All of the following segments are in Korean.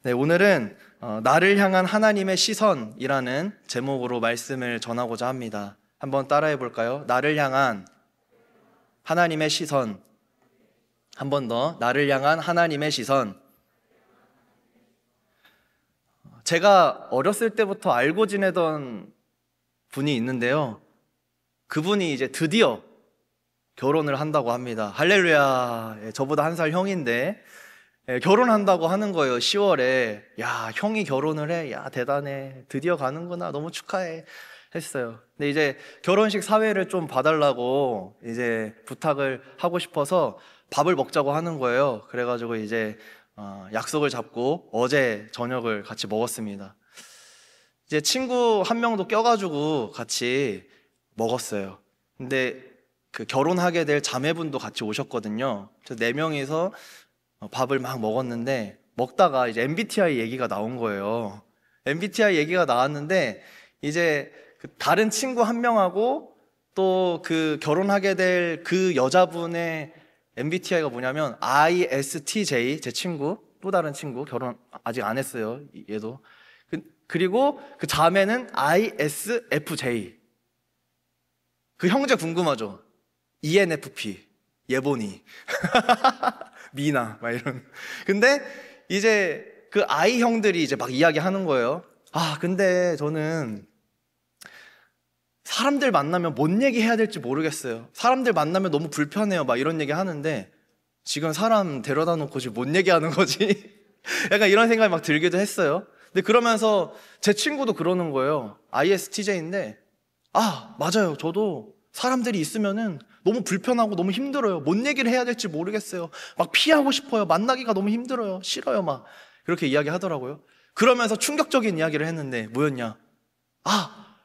네, 오늘은 나를 향한 하나님의 시선이라는 제목으로 말씀을 전하고자 합니다. 한번 따라해 볼까요? 나를 향한 하나님의 시선. 한 번 더, 나를 향한 하나님의 시선. 제가 어렸을 때부터 알고 지내던 분이 있는데요, 그분이 이제 드디어 결혼을 한다고 합니다. 할렐루야. 저보다 한 살 형인데 결혼한다고 하는 거예요. 10월에. 야, 형이 결혼을 해. 야, 대단해. 드디어 가는구나. 너무 축하해. 했어요. 근데 이제 결혼식 사회를 좀 봐달라고 이제 부탁을 하고 싶어서 밥을 먹자고 하는 거예요. 그래가지고 이제 약속을 잡고 어제 저녁을 같이 먹었습니다. 이제 친구 한 명도 껴가지고 같이 먹었어요. 근데 그 결혼하게 될 자매분도 같이 오셨거든요. 그래서 4명이서 밥을 막 먹었는데, 먹다가 이제 MBTI 얘기가 나온 거예요. MBTI 얘기가 나왔는데, 이제 그 다른 친구 한 명하고 또 그 결혼하게 될 그 여자분의 MBTI가 뭐냐면 ISTJ, 제 친구, 또 다른 친구, 결혼 아직 안 했어요, 얘도. 그리고 그 자매는 ISFJ. 그 형제 궁금하죠? ENFP, 예본이. 미나, 막 이런. 근데 이제 그 아이 형들이 이제 막 이야기하는 거예요. 아, 근데 저는 사람들 만나면 뭔 얘기 해야 될지 모르겠어요. 사람들 만나면 너무 불편해요. 막 이런 얘기 하는데, 지금 사람 데려다 놓고 지금 뭔 얘기 하는 거지? 약간 이런 생각이 막 들기도 했어요. 근데 그러면서 제 친구도 그러는 거예요. ISTJ인데, 아, 맞아요. 저도 사람들이 있으면은 너무 불편하고 너무 힘들어요. 뭔 얘기를 해야 될지 모르겠어요. 막 피하고 싶어요. 만나기가 너무 힘들어요. 싫어요. 막 그렇게 이야기 하더라고요. 그러면서 충격적인 이야기를 했는데 뭐였냐? 아,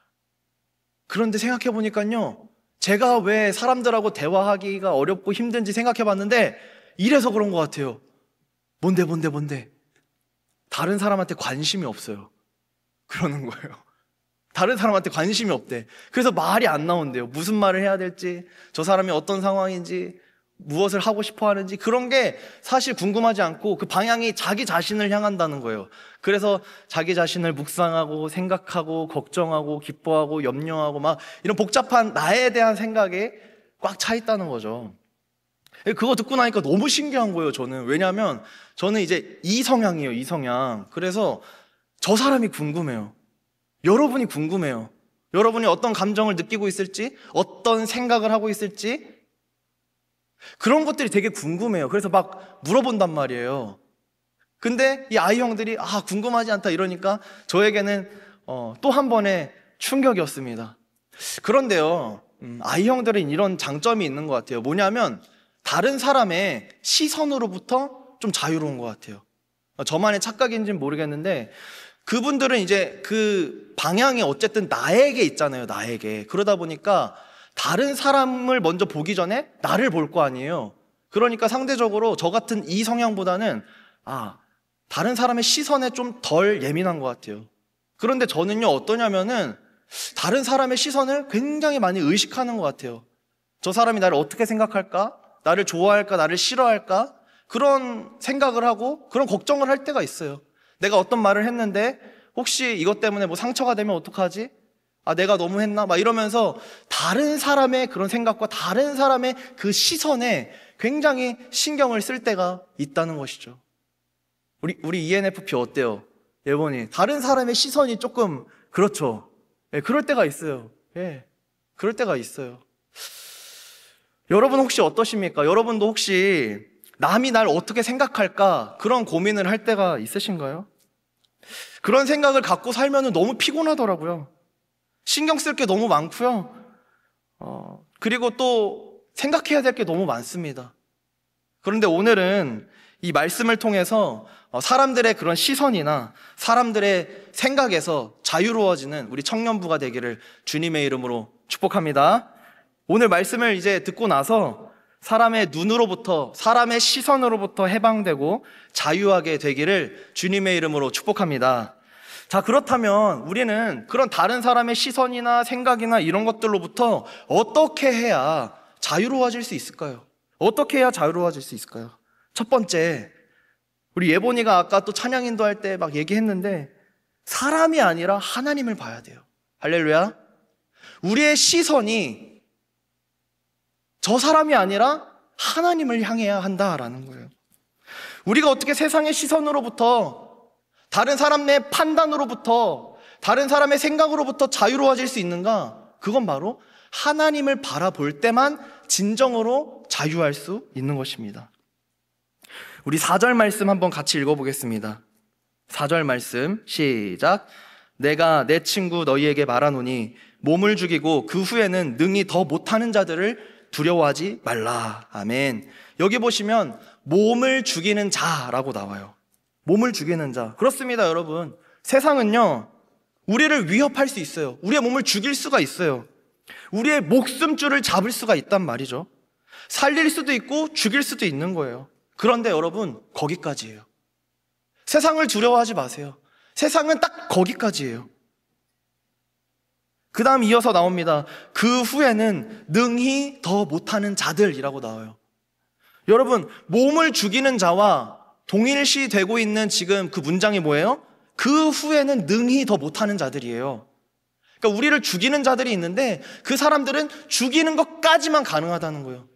그런데 생각해 보니까요, 제가 왜 사람들하고 대화하기가 어렵고 힘든지 생각해 봤는데 이래서 그런 것 같아요. 뭔데? 다른 사람한테 관심이 없어요. 그러는 거예요. 다른 사람한테 관심이 없대. 그래서 말이 안 나온대요. 무슨 말을 해야 될지, 저 사람이 어떤 상황인지, 무엇을 하고 싶어 하는지, 그런 게 사실 궁금하지 않고 그 방향이 자기 자신을 향한다는 거예요. 그래서 자기 자신을 묵상하고 생각하고 걱정하고 기뻐하고 염려하고 막 이런 복잡한 나에 대한 생각에 꽉 차 있다는 거죠. 그거 듣고 나니까 너무 신기한 거예요, 저는. 왜냐하면 저는 이제 이성향이에요, 이성향. 그래서 저 사람이 궁금해요. 여러분이 궁금해요. 여러분이 어떤 감정을 느끼고 있을지, 어떤 생각을 하고 있을지, 그런 것들이 되게 궁금해요. 그래서 막 물어본단 말이에요. 근데 이 아이 형들이 궁금하지 않다 이러니까 저에게는 또 한 번의 충격이었습니다. 그런데요, 아이 형들은 이런 장점이 있는 것 같아요. 뭐냐면 다른 사람의 시선으로부터 좀 자유로운 것 같아요. 저만의 착각인지는 모르겠는데 그분들은 이제 그 방향이 어쨌든 나에게 있잖아요, 나에게. 그러다 보니까 다른 사람을 먼저 보기 전에 나를 볼 거 아니에요. 그러니까 상대적으로 저 같은 이 성향보다는 다른 사람의 시선에 좀 덜 예민한 것 같아요. 그런데 저는요, 어떠냐면은 다른 사람의 시선을 굉장히 많이 의식하는 것 같아요. 저 사람이 나를 어떻게 생각할까? 나를 좋아할까? 나를 싫어할까? 그런 생각을 하고 그런 걱정을 할 때가 있어요. 내가 어떤 말을 했는데 혹시 이것 때문에 뭐 상처가 되면 어떡하지? 내가 너무 했나? 막 이러면서 다른 사람의 그런 생각과 다른 사람의 그 시선에 굉장히 신경을 쓸 때가 있다는 것이죠. 우리 ENFP 어때요? 예본이 다른 사람의 시선이 조금 그렇죠. 그럴 때가 있어요. 그럴 때가 있어요. 여러분 혹시 어떠십니까? 여러분도 혹시 남이 날 어떻게 생각할까? 그런 고민을 할 때가 있으신가요? 그런 생각을 갖고 살면 너무 피곤하더라고요. 신경 쓸 게 너무 많고요. 그리고 또 생각해야 될 게 너무 많습니다. 그런데 오늘은 이 말씀을 통해서 사람들의 그런 시선이나 사람들의 생각에서 자유로워지는 우리 청년부가 되기를 주님의 이름으로 축복합니다. 오늘 말씀을 이제 듣고 나서 사람의 눈으로부터, 사람의 시선으로부터 해방되고 자유하게 되기를 주님의 이름으로 축복합니다. 자, 그렇다면 우리는 그런 다른 사람의 시선이나 생각이나 이런 것들로부터 어떻게 해야 자유로워질 수 있을까요? 어떻게 해야 자유로워질 수 있을까요? 첫 번째, 우리 예본이가 아까 또 찬양 인도할 때 막 얘기했는데 사람이 아니라 하나님을 봐야 돼요. 할렐루야. 우리의 시선이 저 사람이 아니라 하나님을 향해야 한다라는 거예요. 우리가 어떻게 세상의 시선으로부터, 다른 사람의 판단으로부터, 다른 사람의 생각으로부터 자유로워질 수 있는가? 그건 바로 하나님을 바라볼 때만 진정으로 자유할 수 있는 것입니다. 우리 4절 말씀 한번 같이 읽어보겠습니다. 4절 말씀 시작. 내가 내 친구 너희에게 말하노니 몸을 죽이고 그 후에는 능히 더 못하는 자들을 두려워하지 말라. 아멘. 여기 보시면 몸을 죽이는 자라고 나와요. 몸을 죽이는 자. 그렇습니다, 여러분. 세상은요, 우리를 위협할 수 있어요. 우리의 몸을 죽일 수가 있어요. 우리의 목숨줄을 잡을 수가 있단 말이죠. 살릴 수도 있고 죽일 수도 있는 거예요. 그런데 여러분, 거기까지예요. 세상을 두려워하지 마세요. 세상은 딱 거기까지예요. 그 다음 이어서 나옵니다. 그 후에는 능히 더 못하는 자들이라고 나와요. 여러분, 몸을 죽이는 자와 동일시 되고 있는 지금 그 문장이 뭐예요? 그 후에는 능히 더 못하는 자들이에요. 그러니까 우리를 죽이는 자들이 있는데 그 사람들은 죽이는 것까지만 가능하다는 거예요.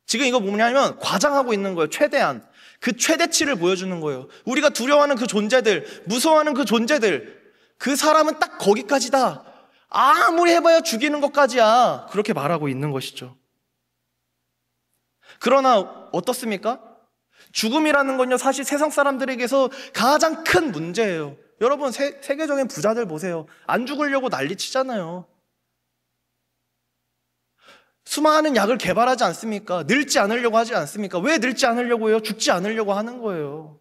지금 이거 뭐냐면 과장하고 있는 거예요. 최대한. 그 최대치를 보여주는 거예요. 우리가 두려워하는 그 존재들, 무서워하는 그 존재들, 그 사람은 딱 거기까지다. 아무리 해봐야 죽이는 것까지야. 그렇게 말하고 있는 것이죠. 그러나 어떻습니까? 죽음이라는 건요, 사실 세상 사람들에게서 가장 큰 문제예요. 여러분, 세계적인 부자들 보세요. 안 죽으려고 난리치잖아요. 수많은 약을 개발하지 않습니까? 늙지 않으려고 하지 않습니까? 왜 늙지 않으려고 해요? 죽지 않으려고 하는 거예요.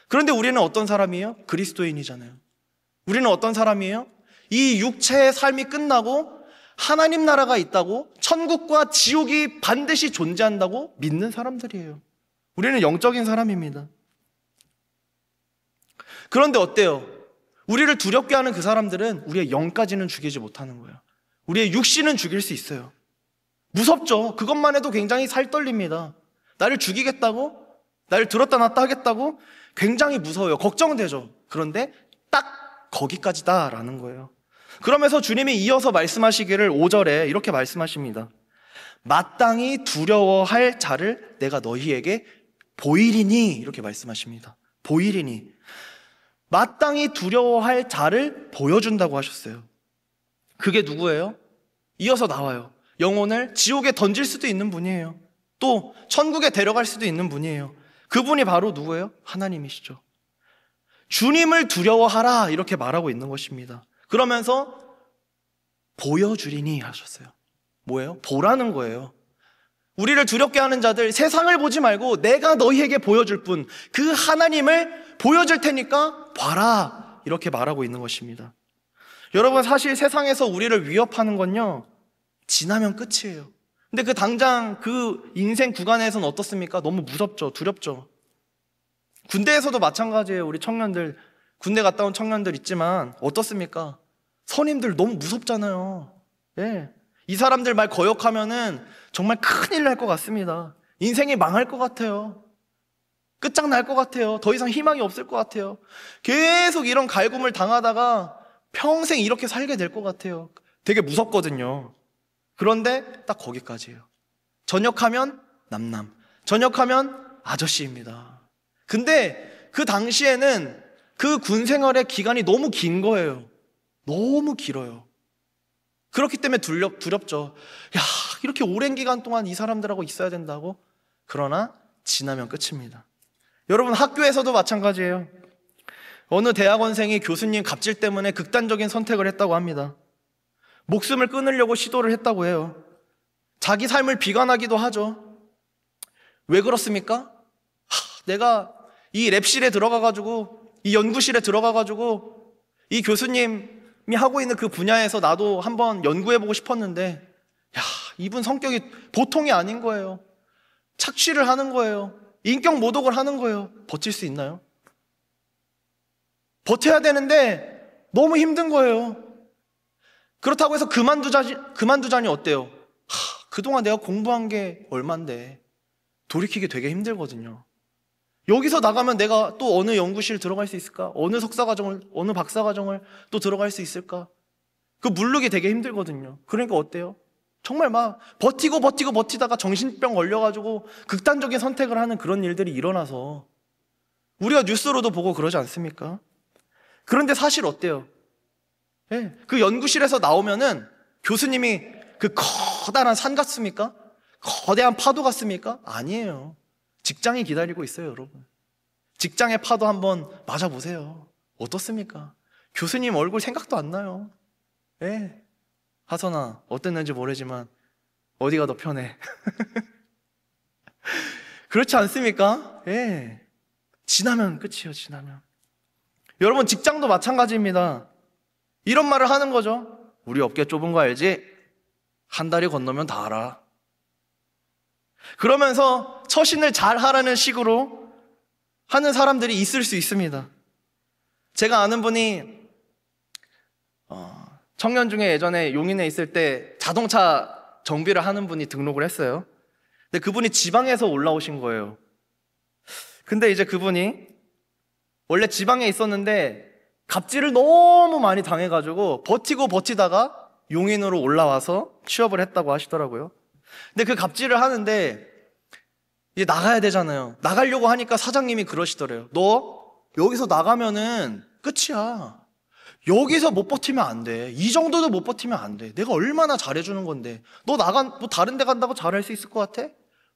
그런데 우리는 어떤 사람이에요? 그리스도인이잖아요. 우리는 어떤 사람이에요? 이 육체의 삶이 끝나고 하나님 나라가 있다고, 천국과 지옥이 반드시 존재한다고 믿는 사람들이에요. 우리는 영적인 사람입니다. 그런데 어때요? 우리를 두렵게 하는 그 사람들은 우리의 영까지는 죽이지 못하는 거예요. 우리의 육신은 죽일 수 있어요. 무섭죠? 그것만 해도 굉장히 살떨립니다. 나를 죽이겠다고? 나를 들었다 놨다 하겠다고? 굉장히 무서워요. 걱정은 되죠. 그런데 딱 거기까지다라는 거예요. 그러면서 주님이 이어서 말씀하시기를 5절에 이렇게 말씀하십니다. 마땅히 두려워할 자를 내가 너희에게 보이리니, 이렇게 말씀하십니다. 보이리니. 마땅히 두려워할 자를 보여준다고 하셨어요. 그게 누구예요? 이어서 나와요. 영혼을 지옥에 던질 수도 있는 분이에요. 또 천국에 데려갈 수도 있는 분이에요. 그분이 바로 누구예요? 하나님이시죠. 주님을 두려워하라, 이렇게 말하고 있는 것입니다. 그러면서 보여주리니 하셨어요. 뭐예요? 보라는 거예요. 우리를 두렵게 하는 자들, 세상을 보지 말고 내가 너희에게 보여줄 뿐, 그 하나님을 보여줄 테니까 봐라, 이렇게 말하고 있는 것입니다. 여러분, 사실 세상에서 우리를 위협하는 건요, 지나면 끝이에요. 근데 그 당장 그 인생 구간에서는 어떻습니까? 너무 무섭죠, 두렵죠. 군대에서도 마찬가지예요. 우리 청년들, 군대 갔다 온 청년들 있지만 어떻습니까? 선임들 너무 무섭잖아요. 네. 이 사람들 말 거역하면은 정말 큰일 날 것 같습니다. 인생이 망할 것 같아요. 끝장날 것 같아요. 더 이상 희망이 없을 것 같아요. 계속 이런 갈굼을 당하다가 평생 이렇게 살게 될 것 같아요. 되게 무섭거든요. 그런데 딱 거기까지예요. 전역하면 남남, 전역하면 아저씨입니다. 근데 그 당시에는 그 군 생활의 기간이 너무 긴 거예요. 너무 길어요. 그렇기 때문에 두렵죠. 야, 이렇게 오랜 기간 동안 이 사람들하고 있어야 된다고? 그러나 지나면 끝입니다. 여러분, 학교에서도 마찬가지예요. 어느 대학원생이 교수님 갑질 때문에 극단적인 선택을 했다고 합니다. 목숨을 끊으려고 시도를 했다고 해요. 자기 삶을 비관하기도 하죠. 왜 그렇습니까? 내가 이 랩실에 들어가가지고, 이 연구실에 들어가가지고 이 교수님이 하고 있는 그 분야에서 나도 한번 연구해보고 싶었는데, 야, 이분 성격이 보통이 아닌 거예요. 착취를 하는 거예요. 인격 모독을 하는 거예요. 버틸 수 있나요? 버텨야 되는데 너무 힘든 거예요. 그렇다고 해서 그만두자니 어때요? 그동안 내가 공부한 게 얼만데 돌이키기 되게 힘들거든요. 여기서 나가면 내가 또 어느 연구실 들어갈 수 있을까? 어느 석사과정을, 어느 박사과정을 또 들어갈 수 있을까? 그 물르기 되게 힘들거든요. 그러니까 어때요? 정말 막 버티다가 정신병 걸려가지고 극단적인 선택을 하는 그런 일들이 일어나서 우리가 뉴스로도 보고 그러지 않습니까? 그런데 사실 어때요? 네, 그 연구실에서 나오면은 교수님이 그 커다란 산 같습니까? 거대한 파도 같습니까? 아니에요. 직장이 기다리고 있어요, 여러분. 직장의 파도 한번 맞아보세요. 어떻습니까? 교수님 얼굴 생각도 안 나요. 예. 하선아, 어땠는지 모르지만 어디가 더 편해? 그렇지 않습니까? 예. 지나면 끝이에요, 지나면. 여러분, 직장도 마찬가지입니다. 이런 말을 하는 거죠. 우리 어깨 좁은 거 알지? 한 다리 건너면 다 알아. 그러면서 처신을 잘 하라는 식으로 하는 사람들이 있을 수 있습니다. 제가 아는 분이 청년 중에 예전에 용인에 있을 때 자동차 정비를 하는 분이 등록을 했어요. 근데 그분이 지방에서 올라오신 거예요. 근데 이제 그분이 원래 지방에 있었는데 갑질을 너무 많이 당해가지고 버티다가 용인으로 올라와서 취업을 했다고 하시더라고요. 근데 그 갑질을 하는데 이제 나가야 되잖아요. 나가려고 하니까 사장님이 그러시더래요. 너 여기서 나가면은 끝이야. 여기서 못 버티면 안 돼. 이 정도도 못 버티면 안 돼. 내가 얼마나 잘해주는 건데. 너 다른 데 간다고 잘할 수 있을 것 같아?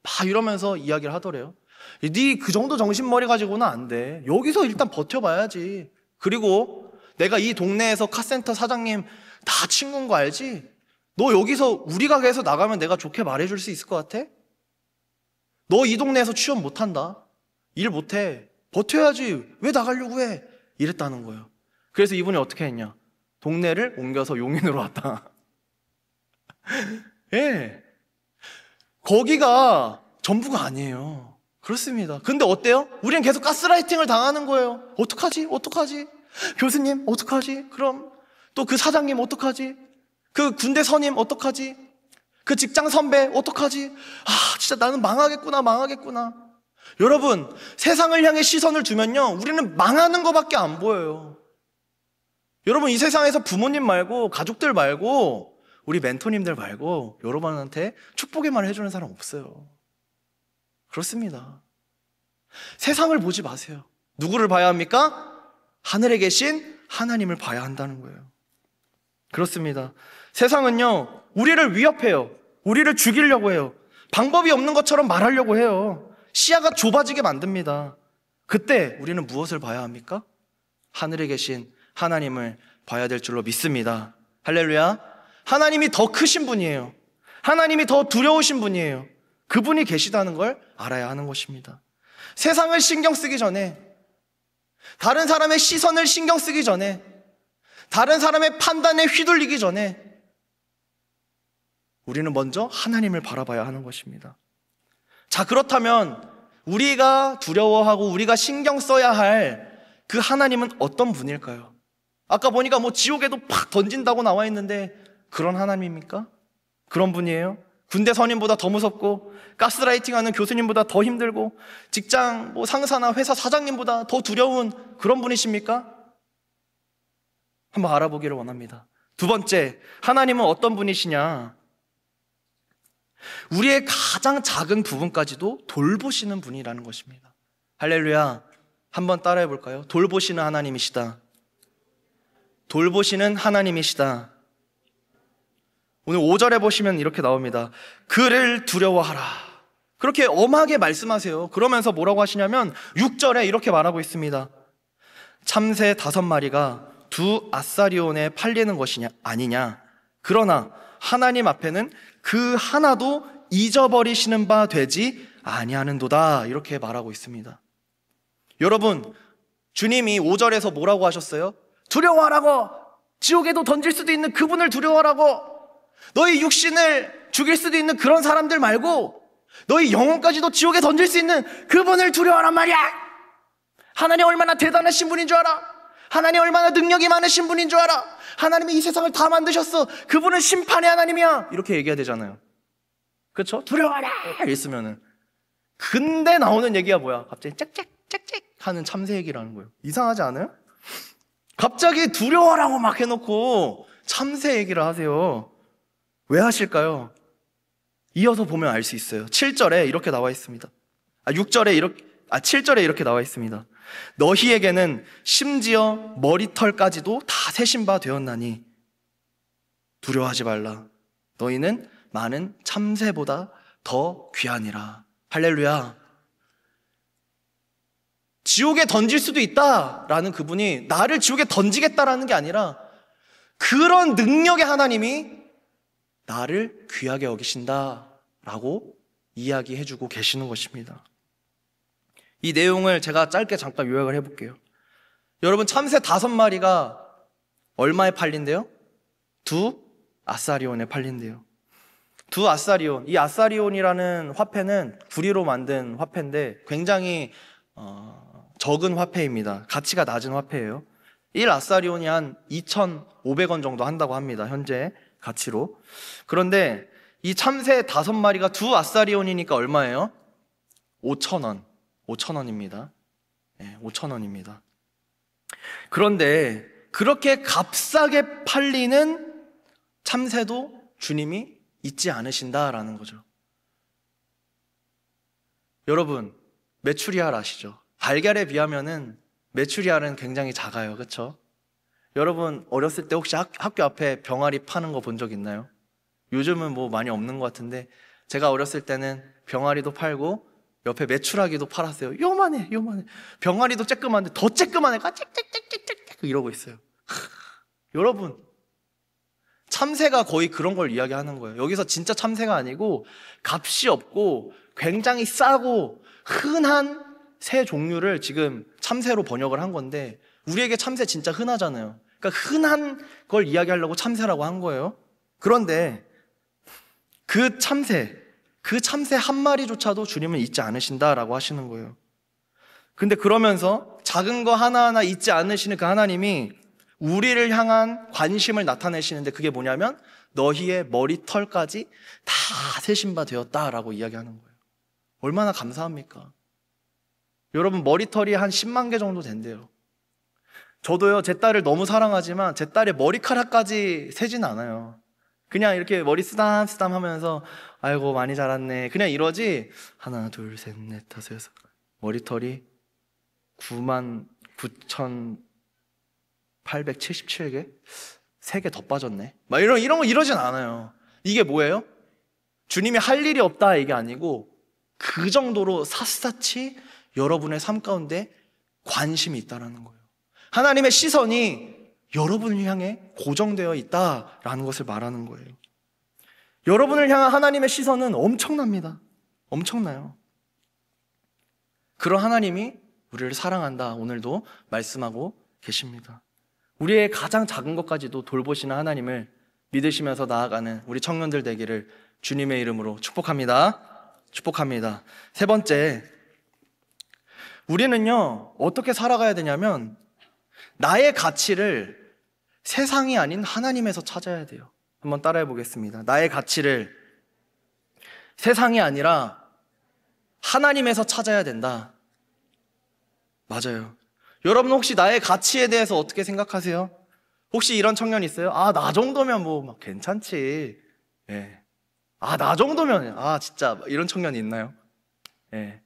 막 이러면서 이야기를 하더래요. 네 그 정도 정신머리 가지고는 안 돼. 여기서 일단 버텨봐야지. 그리고 내가 이 동네에서 카센터 사장님 다 친구인 거 알지? 너 여기서 우리 가게에서 나가면 내가 좋게 말해줄 수 있을 것 같아? 너 이 동네에서 취업 못한다. 일 못해. 버텨야지. 왜 나가려고 해? 이랬다는 거예요. 그래서 이분이 어떻게 했냐? 동네를 옮겨서 용인으로 왔다. 예. 거기가 전부가 아니에요. 그렇습니다. 근데 어때요? 우리는 계속 가스라이팅을 당하는 거예요. 어떡하지? 교수님, 어떡하지? 그럼 또 그 사장님 어떡하지? 그 군대 선임 어떡하지? 그 직장 선배 어떡하지? 진짜 나는 망하겠구나. 여러분, 세상을 향해 시선을 두면요, 우리는 망하는 것밖에 안 보여요. 여러분, 이 세상에서 부모님 말고, 가족들 말고, 우리 멘토님들 말고 여러분한테 축복의 말을 해주는 사람 없어요. 그렇습니다. 세상을 보지 마세요. 누구를 봐야 합니까? 하늘에 계신 하나님을 봐야 한다는 거예요. 그렇습니다. 세상은요, 우리를 위협해요. 우리를 죽이려고 해요. 방법이 없는 것처럼 말하려고 해요. 시야가 좁아지게 만듭니다. 그때 우리는 무엇을 봐야 합니까? 하늘에 계신 하나님을 봐야 될 줄로 믿습니다. 할렐루야. 하나님이 더 크신 분이에요. 하나님이 더 두려우신 분이에요. 그분이 계시다는 걸 알아야 하는 것입니다. 세상을 신경 쓰기 전에, 다른 사람의 시선을 신경 쓰기 전에, 다른 사람의 판단에 휘둘리기 전에 우리는 먼저 하나님을 바라봐야 하는 것입니다. 자, 그렇다면 우리가 두려워하고 우리가 신경 써야 할 그 하나님은 어떤 분일까요? 아까 보니까 지옥에도 팍 던진다고 나와 있는데 그런 하나님입니까? 그런 분이에요? 군대 선임보다 더 무섭고 가스라이팅하는 교수님보다 더 힘들고 직장 상사나 회사 사장님보다 더 두려운 그런 분이십니까? 한번 알아보기를 원합니다. 두 번째, 하나님은 어떤 분이시냐? 우리의 가장 작은 부분까지도 돌보시는 분이라는 것입니다. 할렐루야. 한번 따라해 볼까요? 돌보시는 하나님이시다. 돌보시는 하나님이시다. 오늘 5절에 보시면 이렇게 나옵니다. 그를 두려워하라. 그렇게 엄하게 말씀하세요. 그러면서 뭐라고 하시냐면 6절에 이렇게 말하고 있습니다. 참새 5마리가 두 아사리온에 팔리는 것이냐 아니냐. 그러나 하나님 앞에는 그 하나도 잊어버리시는 바 되지 아니하는도다. 이렇게 말하고 있습니다. 여러분, 주님이 5절에서 뭐라고 하셨어요? 두려워하라고. 지옥에도 던질 수도 있는 그분을 두려워하라고. 너희 육신을 죽일 수도 있는 그런 사람들 말고 너희 영혼까지도 지옥에 던질 수 있는 그분을 두려워하란 말이야. 하나님 얼마나 대단하신 분인 줄 알아? 하나님 얼마나 능력이 많으신 분인 줄 알아? 하나님이 이 세상을 다 만드셨어. 그분은 심판의 하나님이야. 이렇게 얘기해야 되잖아요. 그렇죠? 두려워하라! 이랬으면은. 근데 나오는 얘기가 뭐야? 갑자기 짝짝 짹짹 하는 참새 얘기를 하는 거예요. 이상하지 않아요? 갑자기 두려워라고 막 해놓고 참새 얘기를 하세요. 왜 하실까요? 이어서 보면 알 수 있어요. 7절에 이렇게 나와 있습니다. 7절에 이렇게 나와 있습니다. 너희에게는 심지어 머리털까지도 다 세신 바 되었나니 두려워하지 말라. 너희는 많은 참새보다 더 귀하니라. 할렐루야. 지옥에 던질 수도 있다라는 그분이 나를 지옥에 던지겠다라는 게 아니라 그런 능력의 하나님이 나를 귀하게 여기신다라고 이야기해주고 계시는 것입니다. 이 내용을 제가 짧게 잠깐 요약을 해볼게요. 여러분, 참새 5마리가 얼마에 팔린대요? 2아사리온에 팔린대요. 2아사리온. 이 아사리온이라는 화폐는 구리로 만든 화폐인데 굉장히 적은 화폐입니다. 가치가 낮은 화폐예요. 1아사리온이 한 2,500원 정도 한다고 합니다. 현재 가치로. 그런데 이 참새 5마리가 2아사리온이니까 얼마예요? 5,000원. 5,000원입니다. 네, 5,000원입니다. 그런데 그렇게 값싸게 팔리는 참새도 주님이 잊지 않으신다라는 거죠. 여러분, 메추리알 아시죠? 달걀에 비하면은 메추리알은 굉장히 작아요. 그렇죠? 여러분, 어렸을 때 혹시 학교 앞에 병아리 파는 거 본 적 있나요? 요즘은 뭐 많이 없는 것 같은데 제가 어렸을 때는 병아리도 팔고 옆에 메추라기도 팔았어요. 요만해. 병아리도 쬐끄만데 더 쬐끄만 애가 짹짹짹짹짹 이러고 있어요. 여러분, 참새가 거의 그런 걸 이야기하는 거예요. 여기서 진짜 참새가 아니고 값이 없고 굉장히 싸고 흔한 새 종류를 지금 참새로 번역을 한 건데 우리에게 참새 진짜 흔하잖아요. 그러니까 흔한 걸 이야기하려고 참새라고 한 거예요. 그런데 그 참새 한 마리조차도 주님은 잊지 않으신다라고 하시는 거예요. 근데 그러면서 작은 거 하나하나 잊지 않으시는 그 하나님이 우리를 향한 관심을 나타내시는데 그게 뭐냐면 너희의 머리털까지 다 세신 바 되었다라고 이야기하는 거예요. 얼마나 감사합니까? 여러분, 머리털이 한 10만 개 정도 된대요. 저도요, 제 딸을 너무 사랑하지만 제 딸의 머리카락까지 세진 않아요. 그냥 이렇게 머리 쓰담쓰담 하면서 아이고 많이 자랐네 그냥 이러지. 하나 둘 셋 넷 다섯 여섯 머리털이 99,877개? 3개 더 빠졌네 막 이런 거 이러진 않아요. 이게 뭐예요? 주님이 할 일이 없다 이게 아니고 그 정도로 샅샅이 여러분의 삶 가운데 관심이 있다라는 거예요. 하나님의 시선이 여러분을 향해 고정되어 있다라는 것을 말하는 거예요. 여러분을 향한 하나님의 시선은 엄청납니다. 엄청나요. 그런 하나님이 우리를 사랑한다 오늘도 말씀하고 계십니다. 우리의 가장 작은 것까지도 돌보시는 하나님을 믿으시면서 나아가는 우리 청년들 되기를 주님의 이름으로 축복합니다. 축복합니다. 세 번째, 우리는요 어떻게 살아가야 되냐면 나의 가치를 세상이 아닌 하나님에서 찾아야 돼요. 한번 따라해 보겠습니다. 나의 가치를 세상이 아니라 하나님에서 찾아야 된다. 맞아요. 여러분 혹시 나의 가치에 대해서 어떻게 생각하세요? 혹시 이런 청년 있어요? 나 정도면 뭐 막 괜찮지. 예. 나 정도면 진짜 이런 청년이 있나요? 예.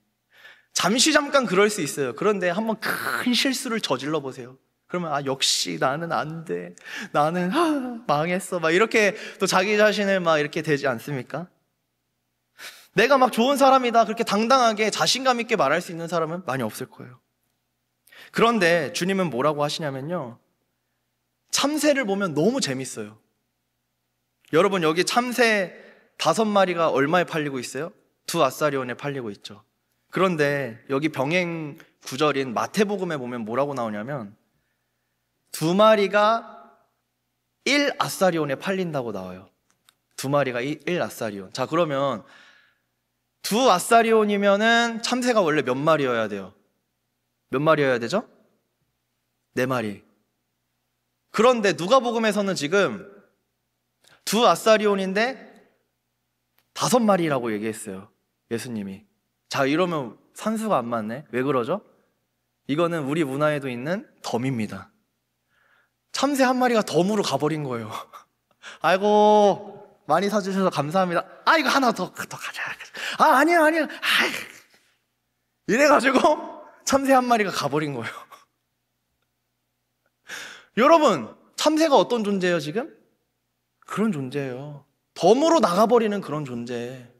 잠깐 그럴 수 있어요. 그런데 한번 큰 실수를 저질러 보세요. 그러면 역시 나는 안 돼. 나는 망했어. 막 이렇게 또 자기 자신을 막 이렇게 되지 않습니까? 내가 막 좋은 사람이다. 그렇게 당당하게 자신감 있게 말할 수 있는 사람은 많이 없을 거예요. 그런데 주님은 뭐라고 하시냐면요. 참새를 보면 너무 재밌어요. 여러분 여기 참새 5마리가 얼마에 팔리고 있어요? 2아사리온에 팔리고 있죠. 그런데 여기 병행 구절인 마태복음에 보면 뭐라고 나오냐면 2마리가 1아사리온에 팔린다고 나와요. 2마리가 1아사리온. 자, 그러면 2아사리온이면은 참새가 원래 몇 마리여야 돼요? 몇 마리여야 되죠? 4마리. 그런데 누가복음에서는 지금 2아사리온인데 5마리라고 얘기했어요. 예수님이. 자, 이러면 산수가 안 맞네. 왜 그러죠? 이거는 우리 문화에도 있는 덤입니다. 참새 한 마리가 덤으로 가버린 거예요. 아이고, 많이 사주셔서 감사합니다. 아, 이거 하나 더 가자. 아, 아니야. 이래가지고 참새 한 마리가 가버린 거예요. 여러분, 참새가 어떤 존재예요, 지금? 그런 존재예요. 덤으로 나가버리는 그런 존재.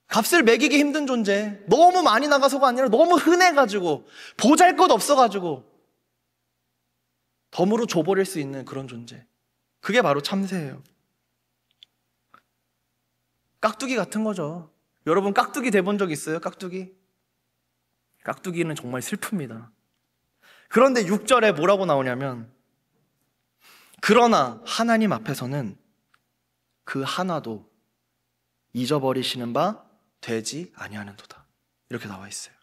값을 매기기 힘든 존재. 너무 많이 나가서가 아니라 너무 흔해가지고, 보잘것 없어가지고, 덤으로 줘버릴 수 있는 그런 존재. 그게 바로 참새예요. 깍두기 같은 거죠. 여러분, 깍두기 돼본 적 있어요? 깍두기? 깍두기는 정말 슬픕니다. 그런데 6절에 뭐라고 나오냐면, 그러나 하나님 앞에서는 그 하나도 잊어버리시는 바 되지 아니하는도다. 이렇게 나와 있어요.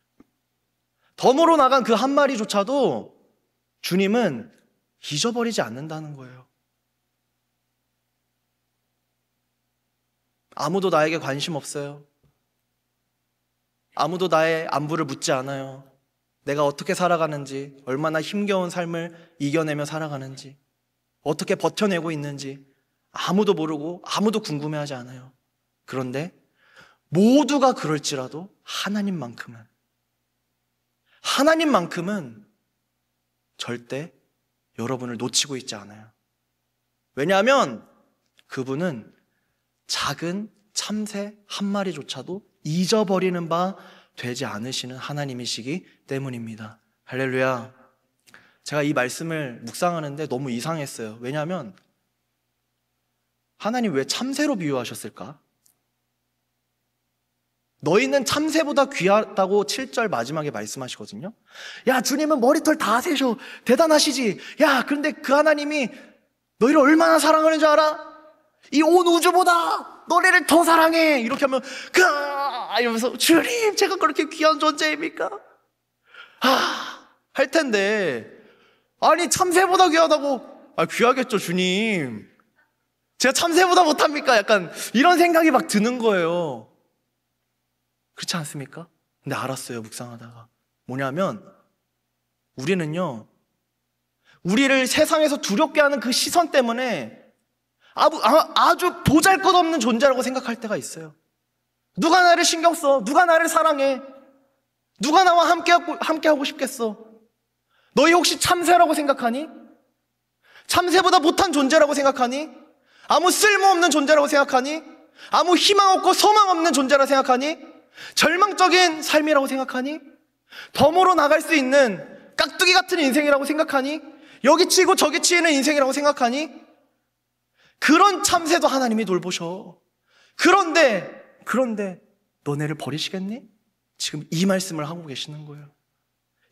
덤으로 나간 그 한 마리조차도 주님은 잊어버리지 않는다는 거예요. 아무도 나에게 관심 없어요. 아무도 나의 안부를 묻지 않아요. 내가 어떻게 살아가는지, 얼마나 힘겨운 삶을 이겨내며 살아가는지, 어떻게 버텨내고 있는지 아무도 모르고 아무도 궁금해하지 않아요. 그런데 모두가 그럴지라도 하나님만큼은 절대 여러분을 놓치고 있지 않아요. 왜냐하면 그분은 작은 참새 한 마리조차도 잊어버리는 바 되지 않으시는 하나님이시기 때문입니다. 할렐루야. 제가 이 말씀을 묵상하는데 너무 이상했어요. 왜냐하면 하나님 왜 참새로 비유하셨을까? 너희는 참새보다 귀하다고 7절 마지막에 말씀하시거든요. 야, 주님은 머리털 다 세셔. 대단하시지. 야, 그런데 그 하나님이 너희를 얼마나 사랑하는 줄 알아? 이 온 우주보다 너네를 더 사랑해. 이렇게 하면 이러면서 주님, 제가 그렇게 귀한 존재입니까? 할 텐데, 아니 참새보다 귀하다고. 귀하겠죠 주님. 제가 참새보다 못합니까? 약간 이런 생각이 막 드는 거예요. 그렇지 않습니까? 근데 알았어요, 묵상하다가. 뭐냐면 우리는요, 우리를 세상에서 두렵게 하는 그 시선 때문에 아주 보잘것없는 존재라고 생각할 때가 있어요. 누가 나를 신경 써? 누가 나를 사랑해? 누가 나와 함께하고 싶겠어? 너희 혹시 참새라고 생각하니? 참새보다 못한 존재라고 생각하니? 아무 쓸모없는 존재라고 생각하니? 아무 희망 없고 소망 없는 존재라고 생각하니? 절망적인 삶이라고 생각하니? 덤으로 나갈 수 있는 깍두기 같은 인생이라고 생각하니? 여기 치고 저기 치이는 인생이라고 생각하니? 그런 참새도 하나님이 돌보셔. 그런데 너네를 버리시겠니? 지금 이 말씀을 하고 계시는 거예요.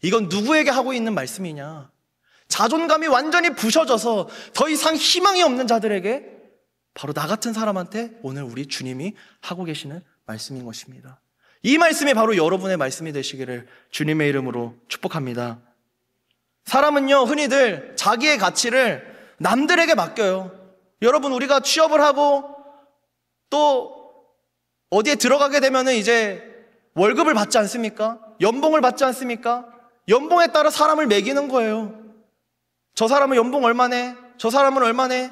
이건 누구에게 하고 있는 말씀이냐? 자존감이 완전히 부셔져서 더 이상 희망이 없는 자들에게, 바로 나 같은 사람한테 오늘 우리 주님이 하고 계시는 말씀인 것입니다. 이 말씀이 바로 여러분의 말씀이 되시기를 주님의 이름으로 축복합니다. 사람은요, 흔히들 자기의 가치를 남들에게 맡겨요. 여러분, 우리가 취업을 하고 또 어디에 들어가게 되면은 이제 월급을 받지 않습니까? 연봉을 받지 않습니까? 연봉에 따라 사람을 매기는 거예요. 저 사람은 연봉 얼마네? 저 사람은 얼마네?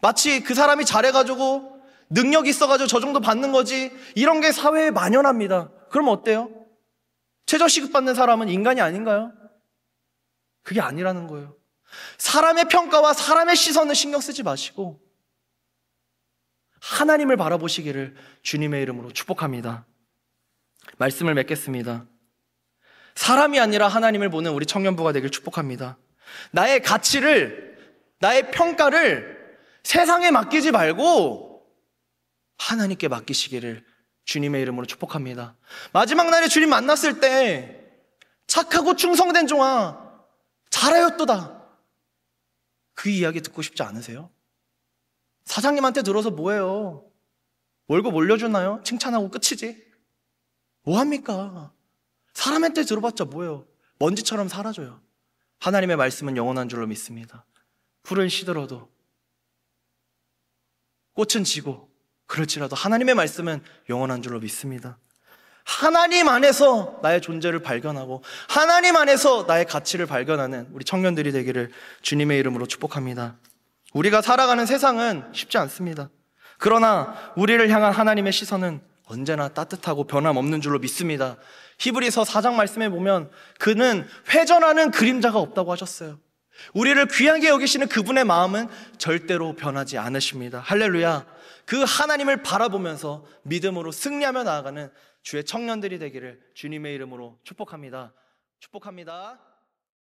마치 그 사람이 잘해가지고 능력 있어가지고 저 정도 받는 거지, 이런 게 사회에 만연합니다. 그럼 어때요? 최저시급 받는 사람은 인간이 아닌가요? 그게 아니라는 거예요. 사람의 평가와 사람의 시선을 신경 쓰지 마시고 하나님을 바라보시기를 주님의 이름으로 축복합니다. 말씀을 맺겠습니다. 사람이 아니라 하나님을 보는 우리 청년부가 되길 축복합니다. 나의 가치를, 나의 평가를 세상에 맡기지 말고 하나님께 맡기시기를 주님의 이름으로 축복합니다. 마지막 날에 주님 만났을 때 착하고 충성된 종아 잘하였도다, 그 이야기 듣고 싶지 않으세요? 사장님한테 들어서 뭐해요? 월급 올려주나요? 칭찬하고 끝이지. 뭐합니까? 사람한테 들어봤자 뭐예요? 먼지처럼 사라져요. 하나님의 말씀은 영원한 줄로 믿습니다. 풀은 시들어도 꽃은 지고 그럴지라도 하나님의 말씀은 영원한 줄로 믿습니다. 하나님 안에서 나의 존재를 발견하고 하나님 안에서 나의 가치를 발견하는 우리 청년들이 되기를 주님의 이름으로 축복합니다. 우리가 살아가는 세상은 쉽지 않습니다. 그러나 우리를 향한 하나님의 시선은 언제나 따뜻하고 변함없는 줄로 믿습니다. 히브리서 4장 말씀에 보면 그는 회전하는 그림자가 없다고 하셨어요. 우리를 귀하게 여기시는 그분의 마음은 절대로 변하지 않으십니다. 할렐루야. 그 하나님을 바라보면서 믿음으로 승리하며 나아가는 주의 청년들이 되기를 주님의 이름으로 축복합니다. 축복합니다.